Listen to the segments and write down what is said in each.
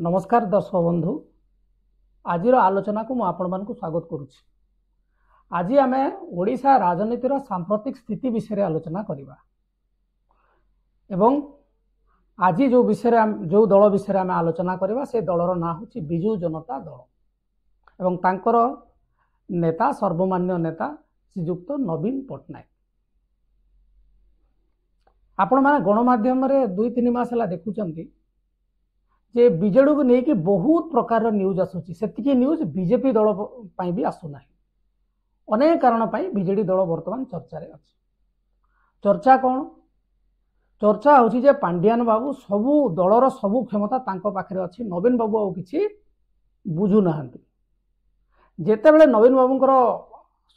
नमस्कार दर्शक बंधु आज आलोचना को मुझे स्वागत करुच्ची। आज आम ओडिशा राजनीतिर सांप्रतिक स्थिति विषय आलोचना करवा एवं आज जो विषय जो दल विषय आम आलोचना करवा से दलर ना हूँ बिजु जनता दल एवं तांकर नेता सर्वमान्य नेता श्रीजुक्त नवीन पट्टनायक। आपण मैंने गणमाध्यम दुई तीन मास देखुंट जे बीजेडी को लेकिन बहुत प्रकार न्यूज आसूची से न्यूज बीजेपी दल भी आसुना अनेक कारण बीजेडी दल बर्तमान चर्चा रे अछि। चर्चा कौन चर्चा होची जे पांडियान बाबू सबू दलर सबू क्षमता तांको पाखरे अछि, नवीन बाबू आ किछि बुझु नाहंती। जेते बेले नवीन बाबूंकर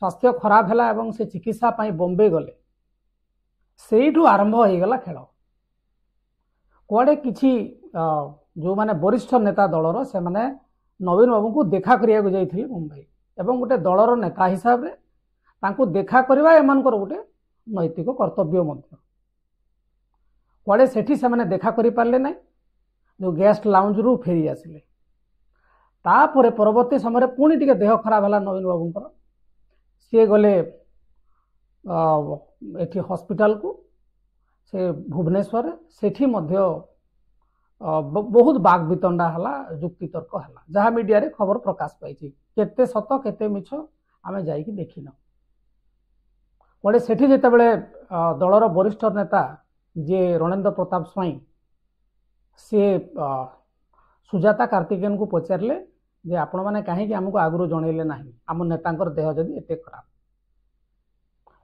स्वास्थ्य खराब हैला एवं से चिकित्सा पाई बॉम्बे गले सेठू आरंभ हो गला खेल कुआडे किछि जो माने वरिष्ठ नेता दलर से माने नवीन बाबू को देखा करिया को जाइथिले मुंबई एवं गोटे दलर नेता हिसाब रे तांको देखा करबा एमानकर गोटे नैतिक कर्तव्य मध्य कुआडे सेठी से माने देखा करि पारले नै, जो गेस्ट लाउंज रु फेरी आसिले तापरे परवर्ती समय पुणी टिके देह खराब हैला नवीन बाबूंकर सी गले एठी हॉस्पिटल को से भुवनेश्वर सेठी मध्य बहुत बाग वितंडा हला जुक्ति तर्क हला जहाँ मीडिया रे खबर प्रकाश पाई केते सत केते मिछ आमे जाई कि देखिन कोडे सेठी जेते बेले दलर वरिष्ठ नेता जे रणेंद्र प्रताप स्वाई से सुजाता कार्तिकेयन को पचारले जे आपण माने काहे कि हमको आगुरो जणैले नाही आम नेतांकर देह जदी एते खराब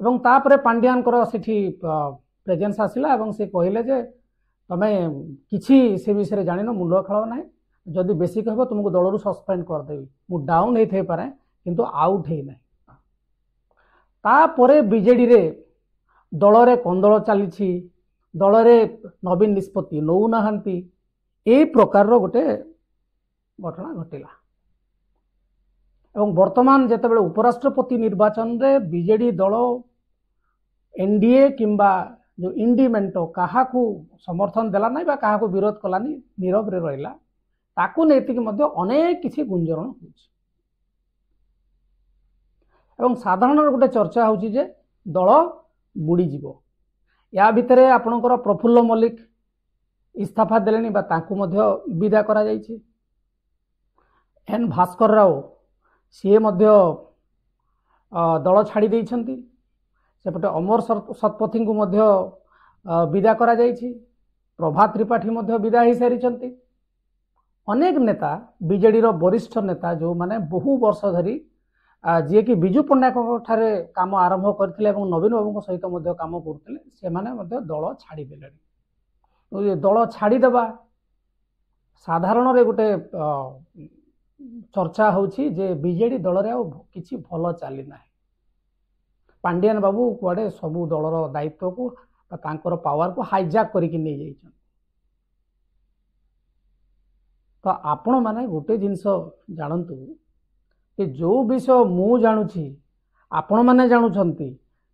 एवं तापरे पांड्यानकर सेठी प्रेजेंस आसिला एवं से कहले जे तमे किछि से विषय जानिन मुंड खेल ना जदि बेसी कहब तुमको दलरू सस्पेंड करदेवी मु डाउन होई थे पारे किंतु आउट है ना। तापरे बीजेडी रे दल रे कंदल चली दल रे नवीन निष्पत्ति नौ नाहंती ए प्रकार रो गोटे घटना घटिला एवं वर्तमान जेते बेले उपराष्ट्रपति निर्वाचन रे बीजेडी दल एनडीए किंबा जो इंडिमेंटो कहा को समर्थन देला नहीं बा कहा को विरोध कलानी नीरव रे रहिला ताकू नैतिक मध्य अनेक किसी गुंजरण होछि एवं साधारण गोटे चर्चा होछि जे दल बुड़ी जीवो। या भितरे आपणकर प्रफुल्ल मल्लिक इस्तीफा देलेनी बा ताकू मध्य विदा करा जायछि। एन भास्कर राव सीए मध्य दल छाड़ी दैछंती सेपटे अमर शतपथी को मध्य विदा करा जायछि। प्रभात त्रिपाठी मध्य विदा हो सारी अनेक नेता बीजेडी रो वरिष्ठ नेता जो माने बहु वर्ष धरी जे कि बिजु पट्टनायक ठारे काम आरंभ करथिले एवं नवीन बाबू सहित मध्य काम करथिले से माने मध्य दल छाड़ी देलेनी। दल छाड़ी देबा साधारण रे गोटे चर्चा होछि जे बीजेडी दल रे किछि भलो चली नाही। पांडियान बाबू कुआडे सबू दलर दायित्व को तांकर पावर को हाईजैक करके नहीं जाइछन। तो आपण माने गोटे जिनस जानतु कि जो विषय मु जानुछि आपण माने जानुछंती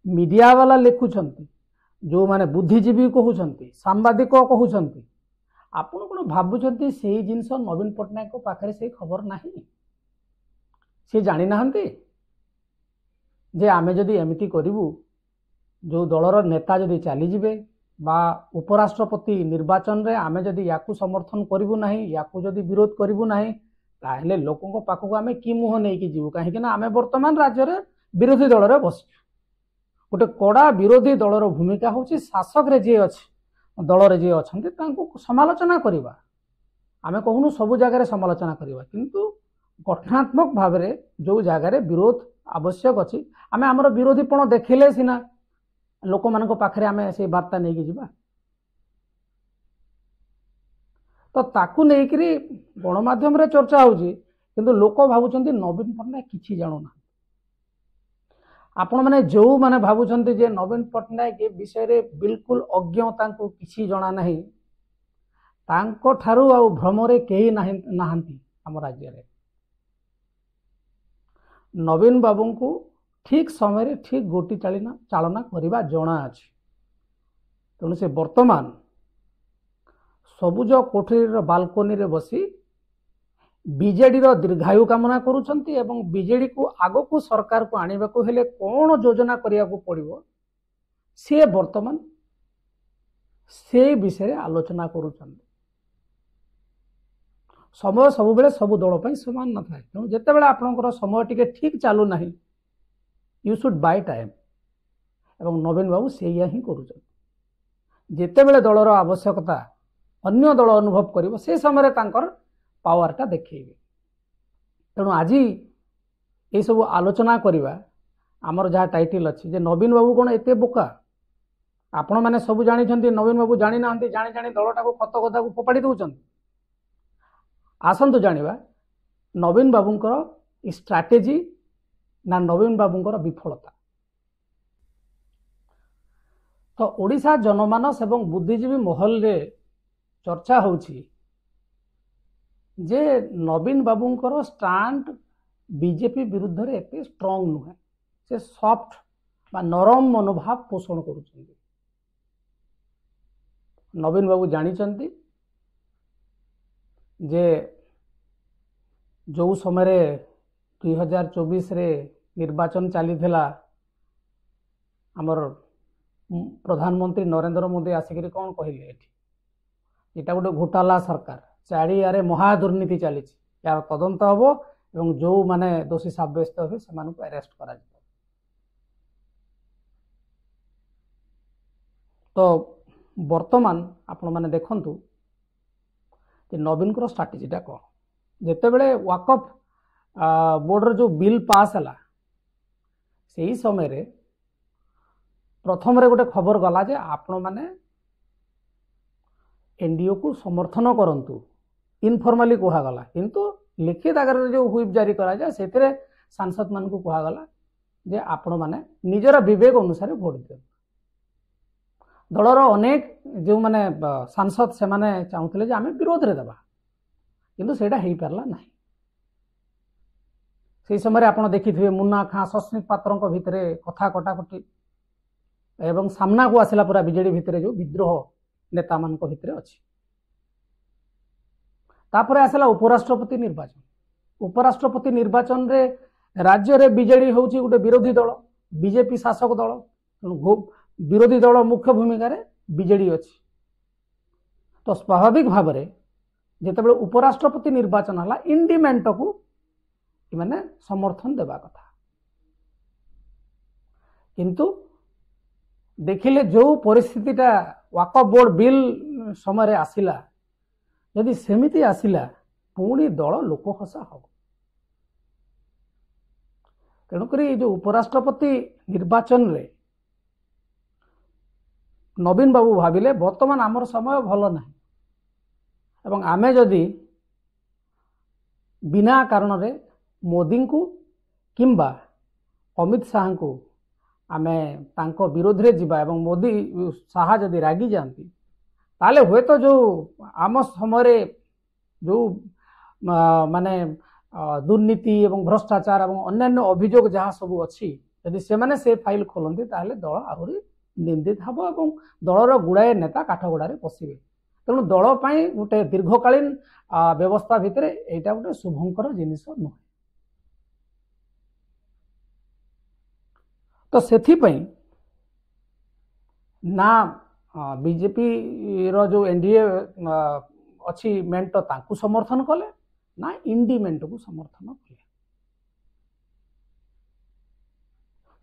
मीडिया वाला लिखुछंती जो माने बुद्धिजीवी कहउछंती सांबादिक कहउछंती आपण कोन भाबुछंती सेही जिनस नवीन पट्टनायक को पाखरे से खबर नाही से जानि नाहंती जे आमे जदि एमिति करिवु जो दलर नेता जदि चली जिवे बा उपराष्ट्रपति निर्वाचन रे आमे जदि याकू समर्थन करिवु नाही याकू जदि विरोध करिवु नाही ताहेले लोकंको पाखको आमे की मुह नै कि जीवु काहे कि ना आमे वर्तमान राज्य रे विरोधी दल रे बस गोटे कड़ा विरोधी दलर भूमिका होची शासक रे जे अछि दल रे जे अछंती तांको समालोचना करिवा। आमे कहूनु सब जगह रे समालोचना करिवा किंतु गठनात्मक भाव रे जो जगह रे विरोध आवश्यक अछि आमे हमर विरोधीपण देखिले सिना लोक मानक पाखरे आमे से वार्ता नै कि जिबा। तो ताकू नै कि गणमाध्यम रे चर्चा होउची किंतु लोक भाबुचंती नवीन पट्टनायक किछि जानो ना। आपण माने जो माने भाबुचंती जे नवीन पट्टनायक ए विषय रे बिल्कुल अज्ञ तांको किछि जणा नाही तांको ठारू आ भ्रम रे केही नाहंती हम राज्य रे। नवीन बाबू को ठीक समय रे ठीक गोटी चालना करवा जना अछि तेणु से वर्तमान सबुज कोठरी बालकोनी रे बसी ବିଜେଡିର ଦୀର୍ଘାୟୁ କାମନା କରୁଛନ୍ତି ଏବଂ ବିଜେଡିକୁ ଆଗକୁ ସରକାରକୁ ଆଣିବାକୁ ହେଲେ କ'ଣ ଯୋଜନା କରିବାକୁ ପଡ଼ିବ ସିଏ ବର୍ତ୍ତମାନ ସେ ବିଷୟରେ ଆଲୋଚନା କରୁଛନ୍ତି। ସମୟ ସବୁବେଳେ ସବୁ ଦଳ ପାଇଁ ସମାନ ନଥାଏ, ତେଣୁ ଯେତେବେଳେ ଆପଣଙ୍କର ସମୟ ଟିକେ ଠିକ୍ ଚାଲୁନାହିଁ ୟୁ ସୁଡ୍ ବାଇ ଟାଇମ୍, ଏବଂ ନବୀନ ବାବୁ ସେଇଆ ହିଁ କରୁଛନ୍ତି। ଯେତେବେଳେ ଦଳର ଆବଶ୍ୟକତା ଅନ୍ୟ ଦଳ ଅନୁଭବ କରିବ ସେ ସମୟରେ ତାଙ୍କର ପାୱାରଟା ଦେଖେଇବେ। ତେଣୁ ଆଜି ଏସବୁ ଆଲୋଚନା କରିବା ଆମର ଯାହା ଟାଇଟଲ ଅଛି ଯେ ନବୀନ ବାବୁ କ'ଣ ଏତେ ବୋକା, ଆପଣମାନେ ସବୁ ଜାଣିଛନ୍ତି ନବୀନ ବାବୁ ଜାଣିନାହାନ୍ତି, ଜାଣି ଜାଣି ଦଳଟାକୁ ଖତ ଗଦାକୁ ଫୋପାଡ଼ି ଦେଉଛନ୍ତି। ଆସନ୍ତୁ ଜାଣିବା ନବୀନ ବାବୁଙ୍କର ଷ୍ଟ୍ରାଟେଜି ନା ନବୀନ ବାବୁଙ୍କର ବିଫଳତା। ତ ଓଡ଼ିଶା ଜନମାନସ ଏବଂ ବୁଦ୍ଧିଜୀବୀ ମହଲରେ ଚର୍ଚ୍ଚା ହେଉଛି ଯେ ନବୀନ ବାବୁଙ୍କର ଷ୍ଟାଣ୍ଡ ବିଜେପି ବିରୁଦ୍ଧରେ ଏତେ ଷ୍ଟ୍ରଙ୍ଗ ନୁହେଁ, ସେ ସଫ୍ଟ ବା ନରମ ମନୋଭାବ ପୋଷଣ କରୁଛନ୍ତି। ନବୀନ ବାବୁ ଜାଣିଛନ୍ତି ଯେ ଯେଉଁ ସମୟରେ 2024ରେ ନିର୍ବାଚନ ଚାଲିଥିଲା ଆମର ପ୍ରଧାନମନ୍ତ୍ରୀ ନରେନ୍ଦ୍ର ମୋଦି ଆସିକରି କ'ଣ କହିଲେ, ଏଇଟା ଗୋଟେ ଘୋଟାଲା ସରକାର, ଚାରିଆଡ଼େ ମହାଦୁର୍ନୀତି ଚାଲିଛି, ଏହାର ତଦନ୍ତ ହେବ ଏବଂ ଯେଉଁମାନେ ଦୋଷୀ ସାବ୍ୟସ୍ତ ହେବେ ସେମାନଙ୍କୁ ଆରେଷ୍ଟ କରାଯିବ। ତ ବର୍ତ୍ତମାନ ଆପଣମାନେ ଦେଖନ୍ତୁ ଯେ ନବୀନଙ୍କର ଷ୍ଟ୍ରାଟେଜିଟା କ'ଣ। ଯେତେବେଳେ ୱାକଫ ବୋର୍ଡର ଯେଉଁ ବିଲ୍ ପାସ୍ ହେଲା ସେହି ସମୟରେ ପ୍ରଥମରେ ଗୋଟେ ଖବର ଗଲା ଯେ ଆପଣମାନେ ଏନଡିଓକୁ ସମର୍ଥନ କରନ୍ତୁ, ଇନଫର୍ମାଲି କୁହାଗଲା, କିନ୍ତୁ ଲିଖିତ ଆକାରରେ ଯେଉଁ ହୁଇପ୍ ଜାରି କରାଯାଏ ସେଥିରେ ସାଂସଦମାନଙ୍କୁ କୁହାଗଲା ଯେ ଆପଣମାନେ ନିଜର ବିବେକ ଅନୁସାରେ ଭୋଟ ଦିଅନ୍ତୁ। ଦଳର ଅନେକ ଯେଉଁମାନେ ସାଂସଦ ସେମାନେ ଚାହୁଁଥିଲେ ଯେ ଆମେ ବିରୋଧରେ ଦେବା, କିନ୍ତୁ ସେଇଟା ହେଇପାରିଲା ନାହିଁ। ସେହି ସମୟରେ ଆପଣ ଦେଖିଥିବେ ମୁନ୍ନା ଖାଁ ସସ୍ମିତ ପାତ୍ରଙ୍କ ଭିତରେ କଥା କଟାକଟି ଏବଂ ସାମ୍ନାକୁ ଆସିଲା ପୁରା ବିଜେଡି ଭିତରେ ଯେଉଁ ବିଦ୍ରୋହ ନେତାମାନଙ୍କ ଭିତରେ ଅଛି। ତାପରେ ଆସିଲା ଉପରାଷ୍ଟ୍ରପତି ନିର୍ବାଚନ। ଉପରାଷ୍ଟ୍ରପତି ନିର୍ବାଚନରେ ରାଜ୍ୟରେ ବିଜେଡି ହେଉଛି ଗୋଟେ ବିରୋଧୀ ଦଳ, ବିଜେପି ଶାସକ ଦଳ, ତେଣୁ ବିରୋଧୀ ଦଳ ମୁଖ୍ୟ ଭୂମିକାରେ ବିଜେଡି ଅଛି। ତ ସ୍ୱାଭାବିକ ଭାବରେ ଯେତେବେଳେ ଉପରାଷ୍ଟ୍ରପତି ନିର୍ବାଚନ ହେଲା ଇଣ୍ଡିମେଣ୍ଟକୁ ଏମାନେ ସମର୍ଥନ ଦେବା କଥା, କିନ୍ତୁ ଦେଖିଲେ ଯେଉଁ ପରିସ୍ଥିତିଟା ୱାକଫ ବୋର୍ଡ ବିଲ୍ ସମୟରେ ଆସିଲା, ଯଦି ସେମିତି ଆସିଲା ପୁଣି ଦଳ ଲୋକହସା ହେବ। ତେଣୁକରି ଏ ଯେଉଁ ଉପରାଷ୍ଟ୍ରପତି ନିର୍ବାଚନରେ ନବୀନ ବାବୁ ଭାବିଲେ ବର୍ତ୍ତମାନ ଆମର ସମୟ ଭଲ ନାହିଁ ଏବଂ ଆମେ ଯଦି ବିନା କାରଣରେ ମୋଦିଙ୍କୁ କିମ୍ବା ଅମିତ ଶାହାଙ୍କୁ ଆମେ ତାଙ୍କ ବିରୋଧରେ ଯିବା ଏବଂ ମୋଦି ଶାହା ଯଦି ରାଗି ଯାଆନ୍ତି ତାହେଲେ ହୁଏତ ଯେଉଁ ଆମ ସମୟରେ ଯେଉଁ ମାନେ ଦୁର୍ନୀତି ଏବଂ ଭ୍ରଷ୍ଟାଚାର ଏବଂ ଅନ୍ୟାନ୍ୟ ଅଭିଯୋଗ ଯାହା ସବୁ ଅଛି ଯଦି ସେମାନେ ସେ ଫାଇଲ ଖୋଲନ୍ତି ତାହେଲେ ଦଳ ଆହୁରି ନିନ୍ଦିତ ହେବ ଏବଂ ଦଳର ଗୁଡ଼ାଏ ନେତା କାଠଗଡ଼ାରେ ପଶିବେ। ତେଣୁ ଦଳ ପାଇଁ ଗୋଟେ ଦୀର୍ଘକାଳୀନ ବ୍ୟବସ୍ଥା ଭିତରେ ଏଇଟା ଗୋଟେ ଶୁଭଙ୍କର ଜିନିଷ ନୁହେଁ। ତ ସେଥିପାଇଁ ନା ବିଜେପିର ଯେଉଁ ଏନଡିଏ ଅଛି ମେଣ୍ଟ ତାଙ୍କୁ ସମର୍ଥନ କଲେ ନା ଇଣ୍ଡି ମେଣ୍ଟକୁ ସମର୍ଥନ କଲେ।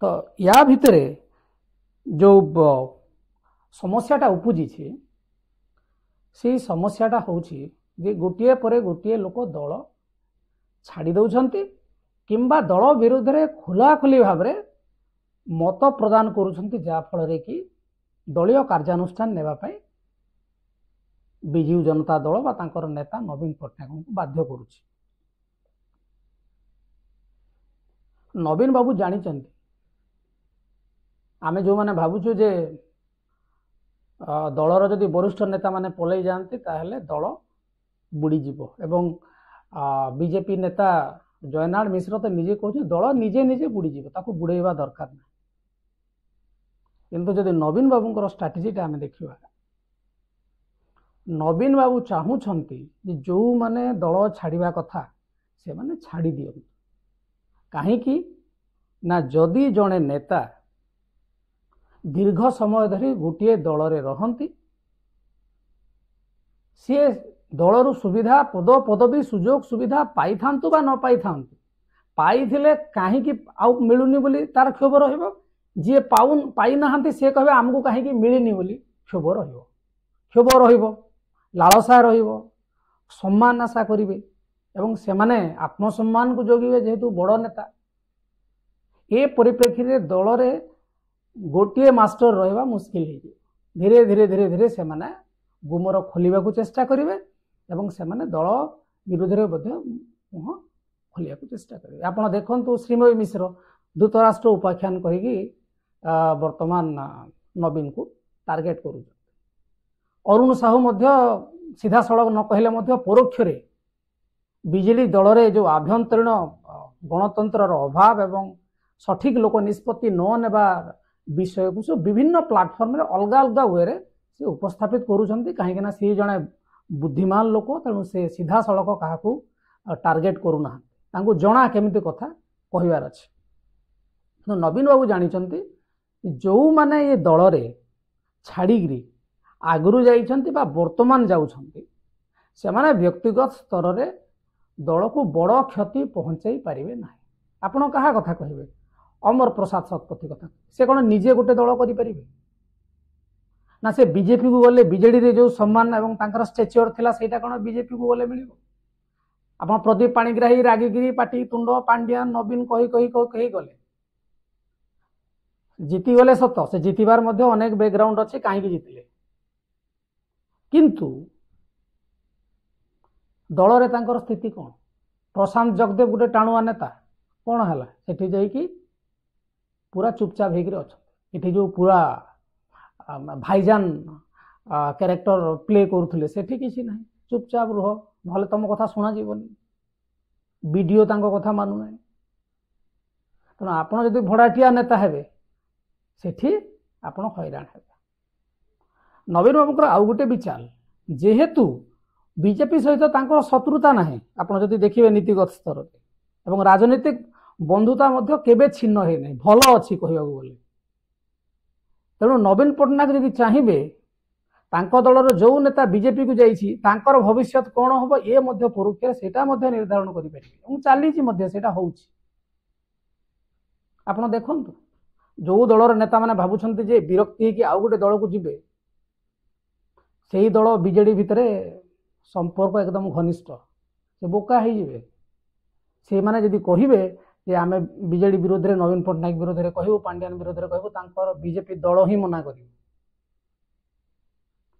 ତ ୟା ଭିତରେ ଯେଉଁ ସମସ୍ୟାଟା ଉପୁଜିଛି ସେଇ ସମସ୍ୟାଟା ହେଉଛି ଯେ ଗୋଟିଏ ପରେ ଗୋଟିଏ ଲୋକ ଦଳ ଛାଡ଼ି ଦେଉଛନ୍ତି କିମ୍ବା ଦଳ ବିରୁଦ୍ଧରେ ଖୋଲାଖୋଲି ଭାବରେ ମତ ପ୍ରଦାନ କରୁଛନ୍ତି, ଯାହାଫଳରେ କି ଦଳୀୟ କାର୍ଯ୍ୟାନୁଷ୍ଠାନ ନେବା ପାଇଁ ବିଜୁ ଜନତା ଦଳ ବା ତାଙ୍କର ନେତା ନବୀନ ପଟ୍ଟନାୟକଙ୍କୁ ବାଧ୍ୟ କରୁଛି। ନବୀନ ବାବୁ ଜାଣିଛନ୍ତି ଆମେ ଯେଉଁମାନେ ଭାବୁଛୁ ଯେ ଦଳର ଯଦି ବରିଷ୍ଠ ନେତାମାନେ ପଳାଇ ଯାଆନ୍ତି ତାହେଲେ ଦଳ ବୁଡ଼ିଯିବ ଏବଂ ବିଜେପି ନେତା ଜୟନାଡ଼ ମିଶ୍ର ତ ନିଜେ କହୁଛନ୍ତି ଦଳ ନିଜେ ନିଜେ ବୁଡ଼ିଯିବ, ତାକୁ ବୁଡ଼େଇବା ଦରକାର ନାହିଁ। କିନ୍ତୁ ଯଦି ନବୀନ ବାବୁଙ୍କର ଷ୍ଟ୍ରାଟେଜିଟା ଆମେ ଦେଖିବା नवीन बाबू चाहूँगी जो माने दल छाड़ा कथा से माने छाड़ी दियंतु कहीं ना जदि जड़े नेता दीर्घ समय धरी गोटे दल रे रहंती सी दलर सुविधा पद पदवी सुजोग सुविधा पाई थांतु बा न पाई थांतु पाइथिले कहीं आउ मिलुनी बोली तार क्षोभ रहिबो जी पाई नहांती से कहे आमको कहीं मिलनी बोली क्षोभ रहिबो लालसा रहिबो सम्मान आशा करिवे एवं से माने आत्मसम्मान को जगिवे जेहेतु बड़ नेता ए परिप्रेक्षी रे दल रे गोटे मास्टर रहिबा मुश्किल हो धीरे धीरे धीरे धीरे से माने गुमर खोलिबा को चेष्टा करिवे एवं से माने दल विरोध रे मुह खोलिया को चेष्टा करेंगे। आपड़ देखु श्रीमयी मिश्र दूतराष्ट्र उपाख्यान कहीकि वर्तमान नवीन को टार्गेट कर अरुण साहू सीधा सड़क न कहले परोक्ष बीजेडी दल रे जो आभ्यंतरीण गणतंत्र अभाव एवं सठिक लोक निष्पत्ति न नेबा विषय को सब विभिन्न प्लाटफर्म रे अलग अलग वे से उपस्थापित करूछंती कहीं सी जड़े बुद्धिमान लोक तेणु से सीधा सड़क क्या टार्गेट करूना तांको जना केमिति कथा कहिबार अछि तो नवीन बाबू जानिचंती जो माने ये दल रे छाड़ीगिरी आगुरु जाइछंती बा वर्तमान जाउछंती से माने व्यक्तिगत स्तर रे दल को बड़ क्षति पहुंचाई पारिबे नाही। आपण कहा कथा कहिबे अमर प्रसाद शतपथी कथा से कोन निजे गोटे दल करि पारिबे ना से बीजेपी को गले बीजेडी रे जो सम्मान एवं तांकर स्टेचर थिला सेटा कोन बीजेपी को गले मिलिबो आप प्रदीप पाणिग्राही रागिगिरी पाटी तुंड पांड्यान नवीन कही कही कही गले जीति गले सत से जीतबार मध्य अनेक बैकग्राउंड अच्छे कहीं जीतिले किंतु दल रे तांकर स्थिति कौन प्रशांत जगदेव गोटे टाणुआ नेता कौन है सेठी जाइकी पूरा चुपचाप होकर अच्छा ये जो पूरा भाईजान कैरेक्टर प्ले करुले सेठी किसी ना चुपचाप रुह ना तुम कथा शुणा जीवनी वीडियो तांको कथा मानु ना तेणु आपड़ जदि भड़ाटिया नेता हेबे सेठी आपण हैरान हेबे। नवीन बाबूर आउ गोटे विचार जेहेतु बीजेपी सहित तांको शत्रुता नाही आपण जदि देखिबे नीतिगत स्तर एवं राजनीतिक बंधुता मध्य केबे छिन्न हे नै भल अछि कहिबाकू बोले तेणु नवीन पट्टनायक जदि चाहिए तांको दलर जो नेता बीजेपी को जाइछि तांकर भविष्य कौन हम ये परोक्ष सेटा निर्धारण करें चली सेटा होउछि। आपण देखंतु जो दलर नेता माने भाबुछंती जे विरक्ति कि आउ गोटे दल को जिबे सेही दल बीजेडी भितर संपर्क एकदम घनिष्ठ से बोका हो जिवे से माने जदि कहिबे जे आमे बीजेडी विरोध रे नवीन पट्टनायक विरोध रे कहबो पांड्यान विरोध रे कहबो तांकर बीजेपी दल ही मना करिवो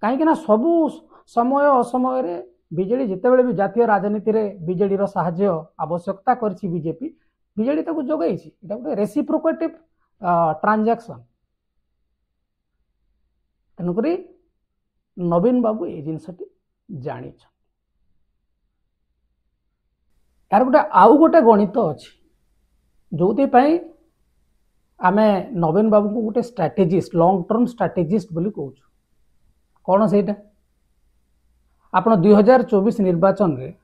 कहीं सबू समय असमय रे बीजेडी जितेबाला भी जातीय राजनीति रे बीजेडी रो साहाय्य आवश्यकता करछि बीजेपी बीजेडी ताको जोगाइछि एटा गोटे रेसिप्रोकेटिव ट्रांजैक्शन तेणुकरी नवीन बाबू ये जिनसटी जानी यार गोटे आउ गोटे गणित अच्छी जो आमे नवीन बाबू को गोटे स्ट्राटेजिस्ट लॉन्ग टर्म स्ट्राटेजिस्ट बोली कहूँ कौन से आप 2024 निर्वाचन रे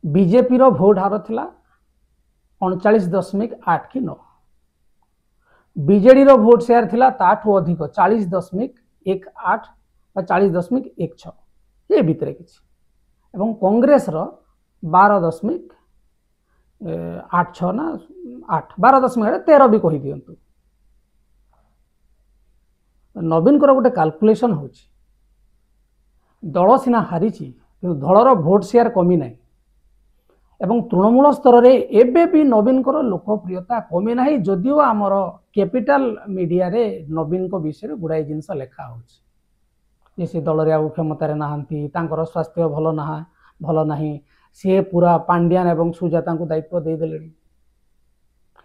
बीजेपी रो भोट हार थिला 39.8 कि 9 बीजेडी रो भोट शेयर थिला ताठू अधिक 40.18 40.16 ये भितर किछि एवं कांग्रेस रो 12.86 ना 8 12.13 भी कहि दियंतु नवीन को गोटे कैलकुलेशन होची दल सीना हारी कि दलर भोट शेयर कमी ना एवं तृणमूल स्तर में एबे भी नवीन को लोकप्रियता कमी ना जदिओ आमर कैपिटल मीडिया रे नवीन को विषय गुड़ाई जिनस लेखा हो सी दल रे क्षमतार नहांती तांकर स्वास्थ्य भल ना सी पूरा पांड्यान एवं सुजाता को दायित्व देदेले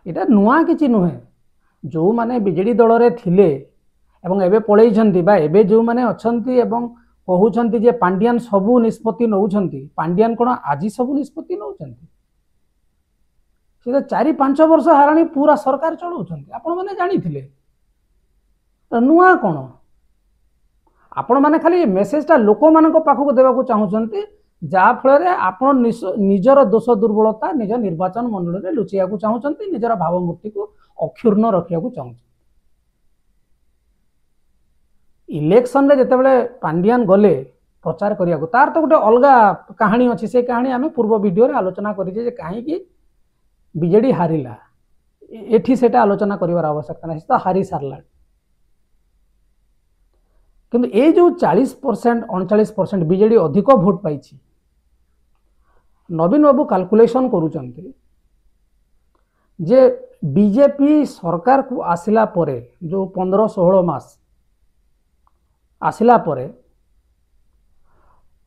इटा नुआ किछि नुहे जो माने बीजेडी दल रे थिले एवं एबे पळेइछंती बा एबे जो माने अछंती एवं कहउछंती जे पांड्यान सबु निष्पत्ति नउछंती पांड्यान कोन आजि सबु निष्पत्ति नउछंती से तो 4-5 वर्ष हाराणी पूरा सरकार चलाउछंती आपण माने जानिथिले नुआ कोन आपण मैंने खाली मेसेजटा लोक मान पाखक देवाक चाहूँगी जहाँफल आपण निजर दोष दुर्बलता निज निर्वाचन मंडल में लुचिया चाहूँगी निजर भावमूर्ति को अक्षुण्ण रखा चाहूँ। इलेक्शन रे जितेबाला पांडियान गले प्रचार करने को तार तो गोटे अलग कहानी अच्छी से कहानी आम पूर्व वीडियो आलोचना करें कहीं बीजेडी हारिला एठी सेटा आलोचना करिवार आवश्यकता नहीं तो हारी सारला किंतु ए जो 40% 39% बीजेडी अधिक भोट पाई नवीन बाबू कैलकुलेशन करुचंती जे बीजेपी सरकार को आसिला परे जो 15-16 मास आसिला परे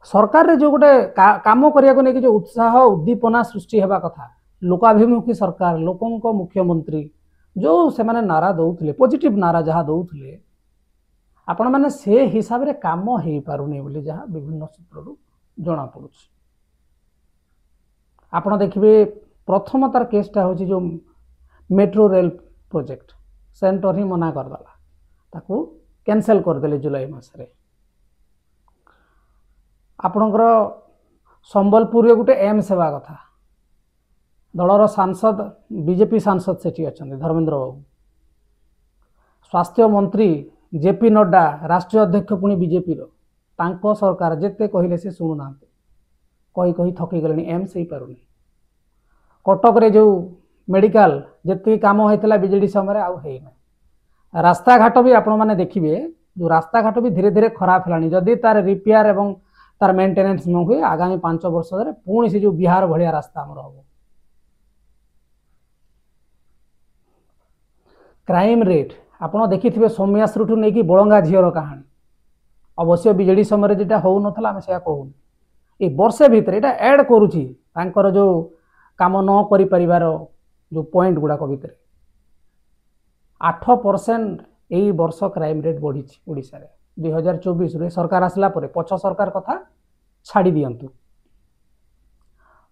सरकार रे जो गोटे काम करिया को नेकी जो उत्साह उद्दीपना सृष्टि हेबा कथा लोकाभिमुखी सरकार लोकों मुख्यमंत्री जो से माने नारा दौले पॉजिटिव नारा जहाँ दौले आपण मैंने से हिसाब रे काम हो पारुनी बोली जहाँ विभिन्न सूत्र जना पड़ू। आपण देखिए प्रथम तार केसटा हूँ जो मेट्रो रेल प्रोजेक्ट सेंटर ही मना करदेला ताकू कैंसल करदे जुलाई मासरे आपणकर संबलपुर गोटे एम्स हेबा कथा दलर सांसद बीजेपी सांसद सेठी अच्छा धर्मेंद्र बाबू स्वास्थ्य मंत्री जेपी नड्डा राष्ट्रीय अध्यक्ष पुणी बीजेपी तांको सरकार जिते कहले से शुणुना कही कही थकी गले एम्स हो पारुनी कटक रे जो मेडिकल जितकी काम होता बीजेडी समय आना रास्ता घाट भी आपण मैंने देखिए जो रास्ता घाट भी धीरे धीरे खराब है जदि तार रिपेयर एवं तार मेंटेनेंस न हुए आगामी 5 वर्ष पुणी से जो बिहार भलिया रास्ता आमर हम क्राइम रेट आपड़ देखिए सौम्याश्रु नहीं बड़ंगा झीर कहानी अवश्य बीजेडी समय जेटा हो नाला से कहूँ ये वर्षे भितर यहाँ एड करुच्ची जो काम न कर जो पॉइंट गुड़ाक भितर 8% यही वर्ष क्राइम रेट बढ़ी ओडिशा रे 2024 रे सरकार आसला परे पछ सरकार कथा छाड़ी दियंतु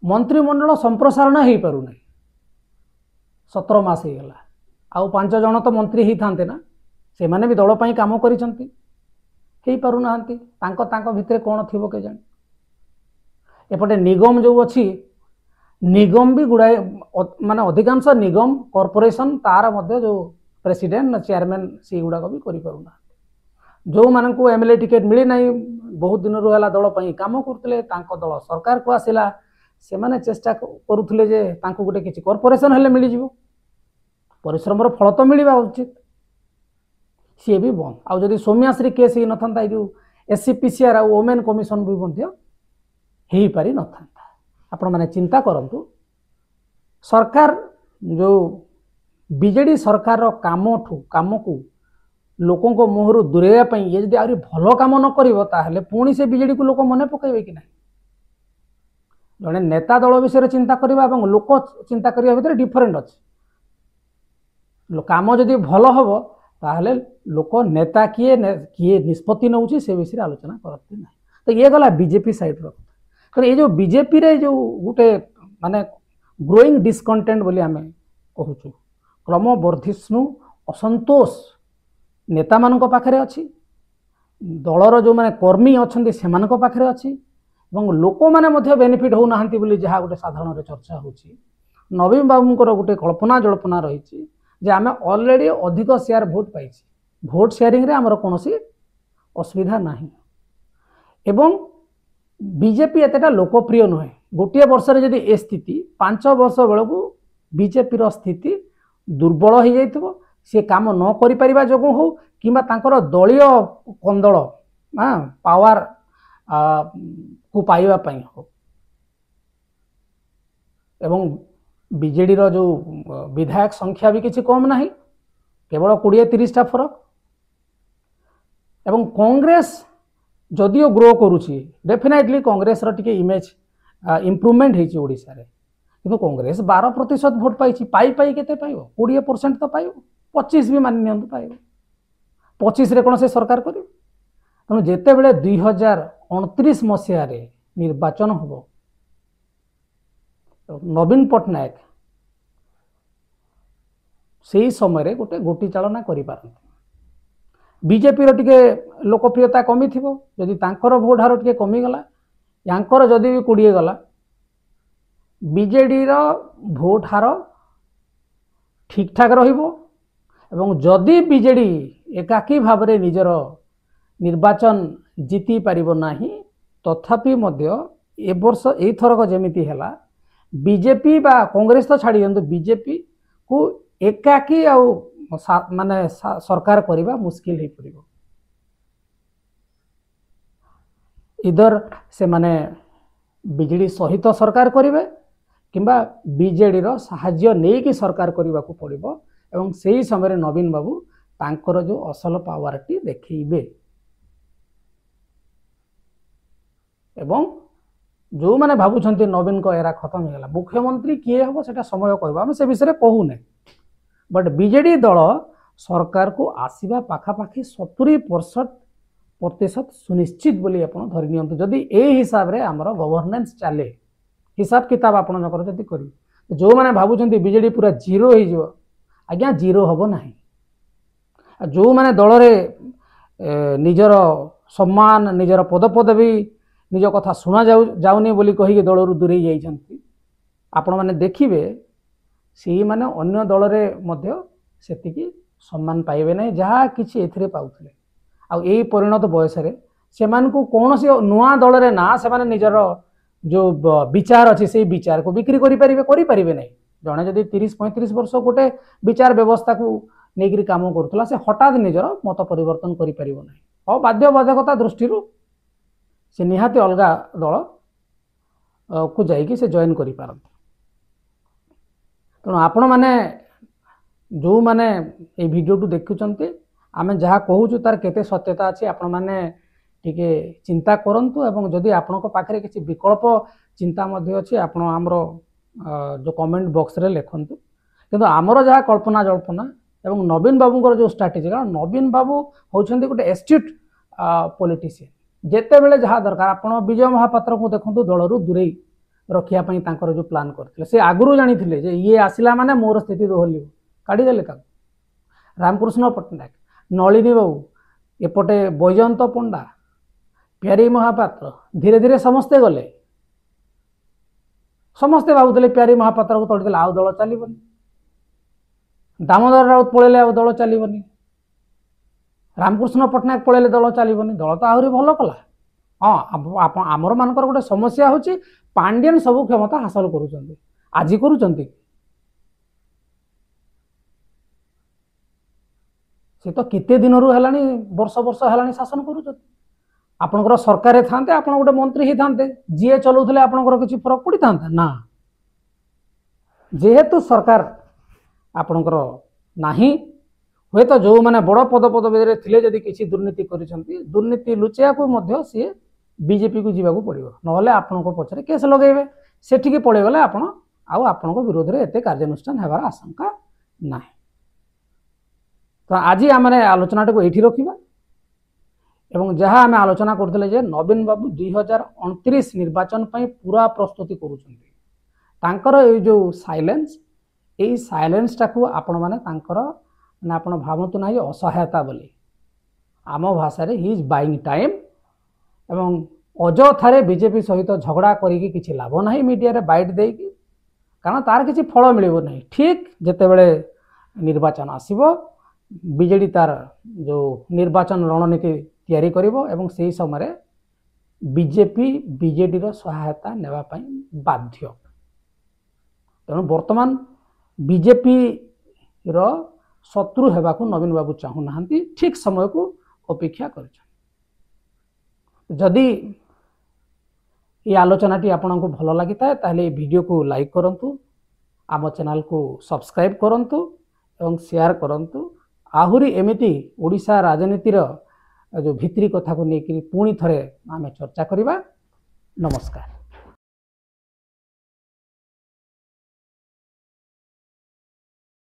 मंत्रिमंडल संप्रसारण हो पारुना 17 मास हो गला आउ 5 जन तो मंत्री ही थांते ना से माने भी दल पई काम करिसंती हेई पारु नाहंती तांको भितर कोन थिबो के जान एपटे निगम जो अच्छी निगम भी गुड़ाए माने अधिकांश निगम कॉर्पोरेशन तार मध्य जो प्रेसिडेंट चेयरमैन से गुड़ाक भी करि पारु ना जो मान को एमएलए टिकेट मिली नहीं बहुत दिन रहा दल पई काम करते दल सरकार को आसिला से माने चेष्टा करुले जे तांको गोटे किछि कॉर्पोरेशन हेले मिली जिवो परिश्रम फल तो मिलवा उचित सी भी बंद आउ जदि सौम्याश्री केस ही नथा जो एससीपीसीआर और वोमेन कमिशन भी हो पारि नथा आपण माने चिंता करंतु सरकार जो बीजेडी सरकार काम को लोकों को मुहर दूरेवा ये जब आहरी भल कम न कर पुणी से बीजेडी को लोक मन पकड़े कि ना जड़े नेता दल विषय चिंता करने लोक चिंता करने भितर डिफरेन्ट अच्छे काम जदि भल हम ताहले लोक नेता किए किए निष्पत्ति नौ से विषय आलोचना करते ना तो ये गला बीजेपी साइड रो ये जो बीजेपी रे जो गोटे माने ग्रोइंग डिस्कंटेंट बोली आम कहूँ क्रम वर्धिष्णु असंतोष नेता मान पाखे अच्छी दलर जो माने कर्मी अच्छा से पाखे अच्छी लोक मैंने बेनिफिट होना जहाँ गोटे साधारण चर्चा हो नवीन बाबूंकर गोटे कल्पना जल्पना रही जे आम ऑलरेडी अधिक शेयर भोट पाई भोट शेयरिंग रे आमर कौन असुविधा नहीं एवं बीजेपी एतेटा लोकप्रिय नुहे गोटे वर्ष जदि ए स्थिति 5 वर्ष बेलू बीजेपी स्थिति दुर्बल हो जाइथिबो सी काम न करि परिबा जोगु हो किंबा तांकर दलीय कंदल पावर को पाइबा पई हो एवं बीजेडी रो जो विधायक संख्या भी किसी कम नहीं केवल 20-30टा फरक एवं कांग्रेस जदियो ग्रो करुची डेफिनेटली कांग्रेस रो टिके इमेज इम्प्रूवमेंट होईची ओडिसा रे किंतु कांग्रेस 12% भोट पाई पाई केते पाइबो 20% तो पाइबो 25 भी मान नियंतु पाइबो 25 रे कोन से सरकार करियो तेणु जेते बेले 2029 मसीह रे निर्वाचन होबो नवीन पट्टनायक से समय गोटे गोटी चालना कर बीजेपी टिके लोकप्रियता कमी थी जदि तांकर भोट हार टिके कमीगला यांकर जदि भी 20 गला बीजेडी रो भोट हार ठीक ठाक रहिबो एवं जदि बीजेडी एकाकी भाव रे निजर निर्वाचन जीति पारिबो नाही तथापि मध्य ए वर्ष एई थरक जेमिति हैला बीजेपी बा कांग्रेस तो छाड़ी दियंतु बीजेपी को एकाकी आ माने सरकार करबा मुश्किल हे पड़िबो इधर से माने बीजेडी सहित सरकार करिवे किंबा बीजेडी रो साहाय्य नै कि सरकार करबा को पड़िबो एवं सेही समय नवीन बाबू तांकर जो असल पावरटी देखैबे एवं जो माने भाबुछंती नवीन को एरा खत्म हो गला मुख्यमंत्री किए हबो सेटा समय कहबो हम से विषय कहू नै बट बीजेडी दल सरकार को आसीबा पाखापाखी 70% सुनिश्चित बोली आपण धरि नियंतु जदि ए हिसाब रे हमर गवर्नेंस चले हिसाब किताब आपण नकर जदि करी जो माने भाबुछंती बीजेडी पूरा जीरो हो जिवो आज्ञा जीरो हबो नाही जो माने दल रे निजर सम्मान निजर पदपदवी निज कथा शुणा जाउनी बोली कहि दल रु दूरे जाइछंती आपण माने देखिबे सी माने अन्य दल रे मध्य सेतिकी सम्मान पाइबे नै जहा किछि एथिरे पाउथले आ एई परिणत बयस रे सेमान को कोनोसी नुआ दल रे ना से माने निजर जो विचार अछि से विचार को बिक्री करि परिबे नै जणे जदि 30-35 वर्ष गोटे विचार व्यवस्था को नेगिरी काम करथला से हठात निजर मत परिवर्तन करि परिबो नै और बाध्य बाधकता दृष्टि से निहाती अलगा दल को जाइकी से जॉइन करि पारंती तेणु आपण माने जो माने ए वीडियो टू देखुचंती आमे जहाँ कहूँ तार केते सत्यता अच्छी आपण माने टिके चिंता करंतु एवं जदि आपनको पाखरे किसी विकल्प चिंता मध्य अच्छी आपण हमरो जो कमेंट बॉक्स रे लिखंतु किंतु आमर जहाँ कल्पना जल्पना एवं नवीन बाबूंकर जो स्ट्रैटेजी कारण नवीन बाबू होउछंती गोटे एस्ट्यूट पॉलिटिशियन जेते बेले जहाँ दरकार आपण विजय महापात्र को देखंतु दल रु दूरे रखिया पई तांकर जो प्लान करथिले से आगुरु जानिथिले जे ये आसिला माने मोर स्थिति दोहलियो काढी देले का रामकृष्ण पट्टनायक नलिनी बाबू एपटे बैजयंत पंडा प्यारी महापात्र धीरे धीरे समस्ते गले समस्ते भावुले प्यारी महापात्र को तोड़देले आउ दल चलीबनी दामोदर राउत पळेले आउ दल चलीबनी रामकृष्ण पट्टनायक पळेले दल चलीबनी दल तो आहुरी भल कला हाँ आमर मानकर गोटे समस्या होची पांड्यन सब क्षमता हासिल करूचंती आज करूचंती से तो केते दिन रु हेलानी वर्ष वर्ष हेलानी शासन करूचंती आपनकर सरकार थांते आपण गोटे मंत्री ही थांते जीए चलौथले आपनकर किछि फरक पड़ी थांता ना जेहेतु सरकार आपनकर नाही हुए तो जो माने बड़ पदपदवी रे थिले जदि किछि दुर्नीति करिसंती दुर्नीति लुचिया को मध्य सी बीजेपी को जीवा को पड़ो ना आपनको पछरे केस लगेबे सेठिके पड़े गले आपण आउ आपनको विरोध रे एते कार्यानुष्ठान हेबार आशंका नाही तो आज आम आलोचना को एठी रखिबा एवं जहाँ आम आलोचना करथिले जे नवीन बाबू 2029 निर्वाचन पई पूरा प्रस्तुति करूछंती तांकर ए जो साइलेंस ए साइलेंस टाकू आपण माने तांकर ना आपण भावतु ना असहायता बोली आम भाषा रे ही इज बाइंग टाइम एवं अजथारे बीजेपी सहित झगड़ा करिकी किछि लाभ नाही मीडिया रे बाइट देकी कारण तार किछि फल मिलिबो नाही ठीक जेते बेले निर्वाचन आसीबो बीजेडी तार जो निर्वाचन रणनीति तैयारी करिबो एवं सेही समय बीजेपी बीजेडी रो सहायता नेबा पई बाध्य तेणु वर्तमान बीजेपी रो शत्रु हेबाकू नवीन बाबू चाहू नाहंती ठीक समय को अपेक्षा कर जदि ये आलोचना टी आपको भल लगी था ताहले वीडियो को लाइक करंतु आम चैनल को सब्सक्राइब करंतु एवं शेयर करंतु आहुरी एमिति ओडिशा राजनीतिर जो भित्री कथा को लेकर पुणी थरे आम चर्चा करिबा नमस्कार।